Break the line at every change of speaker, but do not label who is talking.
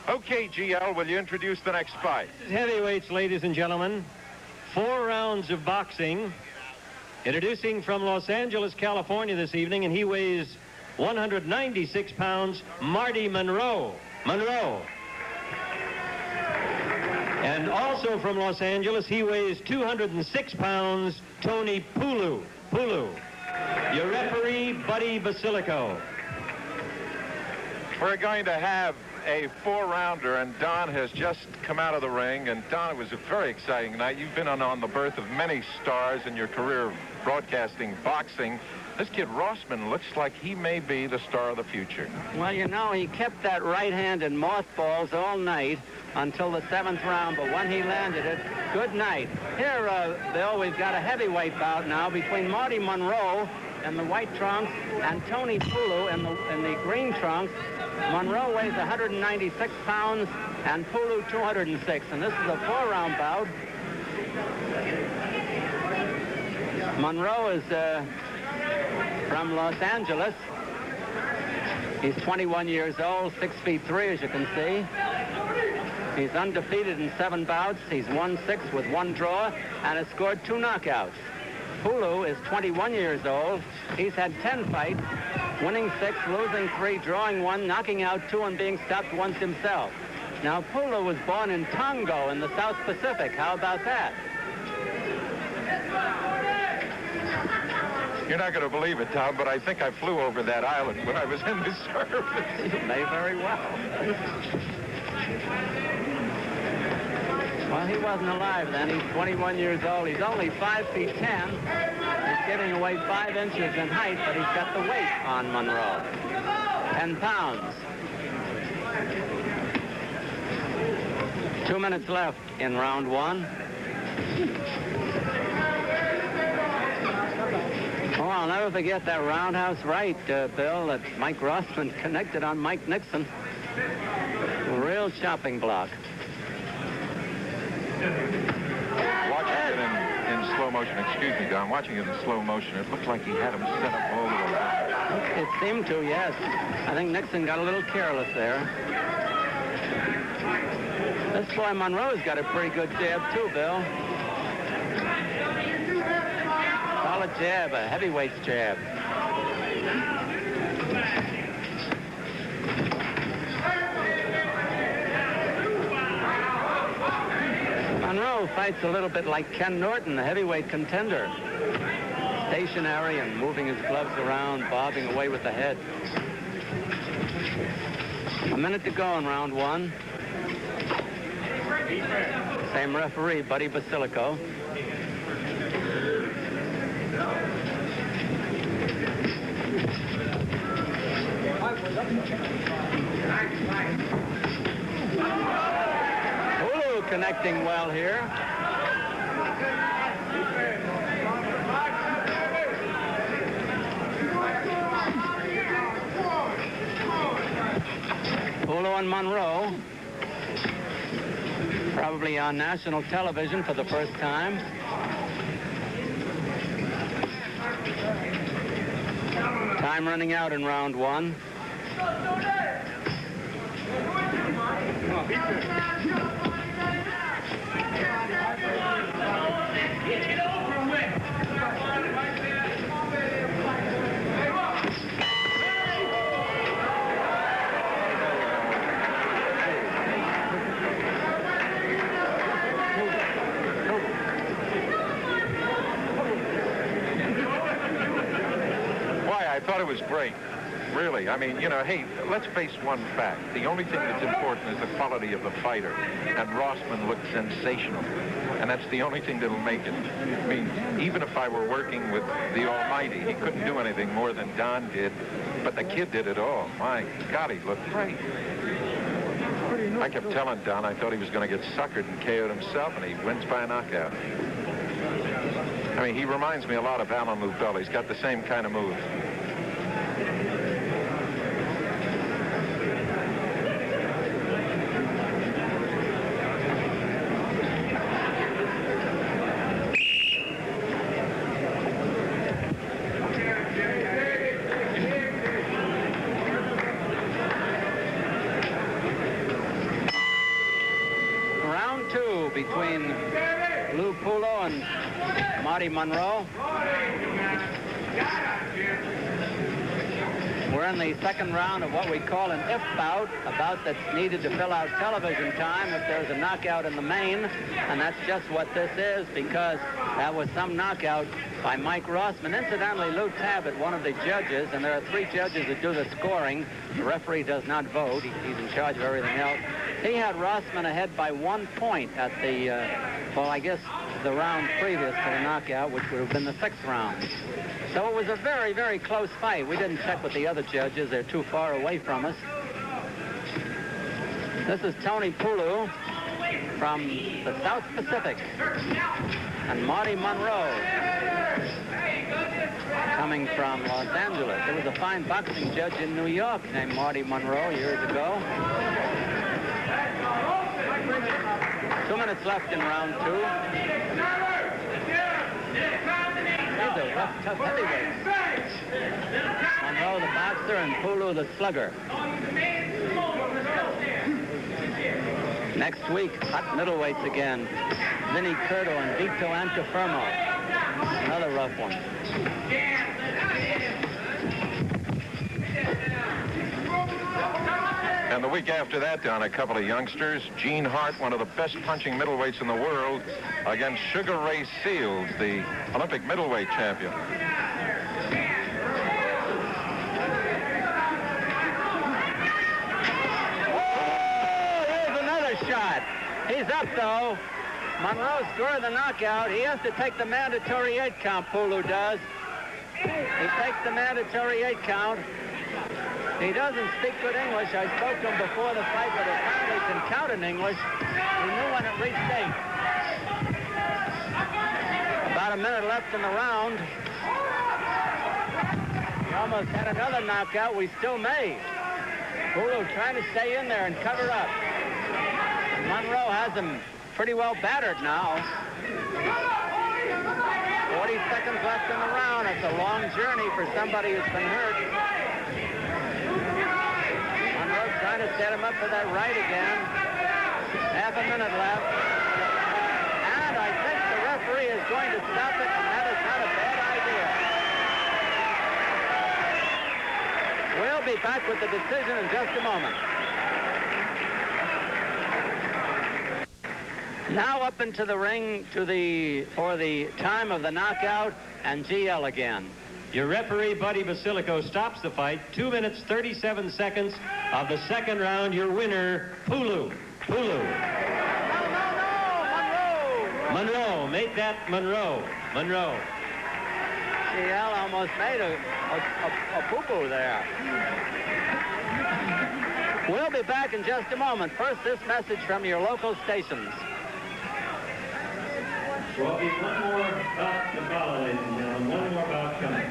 Okay, GL, will you introduce the next fight?
Heavyweights, ladies and gentlemen. 4 rounds of boxing. Introducing from Los Angeles, California this evening, and he weighs 196 pounds, Marty Monroe. And also from Los Angeles, he weighs 206 pounds, Tony Pulu. Your referee, Buddy Basilico.
We're going to have a 4-rounder, and Don has just come out of the ring. And Don, it was a very exciting night. You've been on the birth of many stars in your career broadcasting boxing. This kid Rossman looks like he may be the star of the future.
Well, you know, he kept that right hand in mothballs all night until the 7th round, but when he landed it, good night. Here, Bill, we've got a heavyweight bout now between Marty Monroe in the white trunks and Tony Pulu in the green trunks. Monroe weighs 196 pounds and Pulu 206, and this is a 4-round bout. Monroe is from Los Angeles. He's 21 years old, 6'3", as you can see. He's undefeated in 7 bouts. He's won 6 with 1 draw and has scored 2 knockouts. Pulu is 21 years old. He's had 10 fights, winning 6, losing 3, drawing 1, knocking out 2, and being stopped once himself. Now, Pulu was born in Tongo in the South Pacific. How about that?
You're not going to believe it, Tom, but I think I flew over that island when I was in the service.
You may very well. Well, he wasn't alive then. He's 21 years old. He's only 5 feet 10. He's giving away 5 inches in height, but he's got the weight on Monroe. 10 pounds. 2 minutes left in round 1. Oh, I'll never forget that roundhouse right, Bill, that Mike Rossman connected on Mike Nixon. A real chopping block.
Watching it in slow motion, excuse me, Don, watching it in slow motion, it looked like he had him set up all the way.
It seemed to, yes. I think Nixon got a little careless there. This boy Monroe's got a pretty good jab, too, Bill. Solid jab, a heavyweight's jab. Monroe fights a little bit like Ken Norton, the heavyweight contender. Stationary and moving his gloves around, bobbing away with the head. A minute to go in round 1. Same referee, Buddy Basilico. Pulu connecting well here. Pulu and Monroe, probably on national television for the first time. Time running out in round 1.
I thought it was great, really. I mean, you know, hey, let's face one fact. The only thing that's important is the quality of the fighter. And Rossman looked sensational. And that's the only thing that'll make it. I mean, even if I were working with the Almighty, he couldn't do anything more than Don did. But the kid did it all. My God, he looked great. I kept telling Don I thought he was going to get suckered and KO'd himself, and he wins by a knockout. I mean, he reminds me a lot of Alan Lubell. He's got the same kind of move.
2 between Lou Pulu and Marty Monroe. We're in the second round of what we call an if bout, a bout that's needed to fill out television time if there's a knockout in the main, and that's just what this is, because that was some knockout by Mike Rossman. Incidentally, Lou Tabbitt, one of the judges, and there are 3 judges that do the scoring. The referee does not vote. He's in charge of everything else. He had Rossman ahead by 1 point at the, well, I guess the round previous to the knockout, which would have been the 6th round. So it was a very, very close fight. We didn't check with the other judges. They're too far away from us. This is Tony Pulu from the South Pacific. And Marty Monroe coming from Los Angeles. There was a fine boxing judge in New York named Marty Monroe years ago. 2 minutes left in round 2. These are rough, tough heavyweights. Monroe the boxer and Pulu the slugger. Next week, hot middleweights again. Vinny Curto and Vito Antifermo. Another rough one.
And the week after that, on a couple of youngsters, Gene Hart, one of the best punching middleweights in the world, against Sugar Ray Seals, the Olympic middleweight champion.
Oh, here's another shot. He's up, though. Monroe scored the knockout. He has to take the mandatory 8 count, Pulu does. He takes the mandatory 8 count. He doesn't speak good English. I spoke to him before the fight, but apparently he can count in English. He knew when it reached 8. About a minute left in the round. He almost had another knockout. We still may. Pulu trying to stay in there and cover up. Monroe has him pretty well battered now. 40 seconds left in the round. It's a long journey for somebody who's been hurt. Monroe trying to set him up for that right again. Half a minute left. And I think the referee is going to stop it, and that is not a bad idea. We'll be back with the decision in just a moment. Now up into the ring for the time of the knockout, and GL again.
Your referee, Buddy Basilico, stops the fight. 2 minutes, 37 seconds of the second round. Your winner, Pulu. Pulu.
No, Monroe!
Monroe, make that Monroe. Monroe.
GL almost made a poo-poo there. We'll be back in just a moment. First, this message from your local stations.
Well, one more bout to follow, ladies and gentlemen. One more bout coming.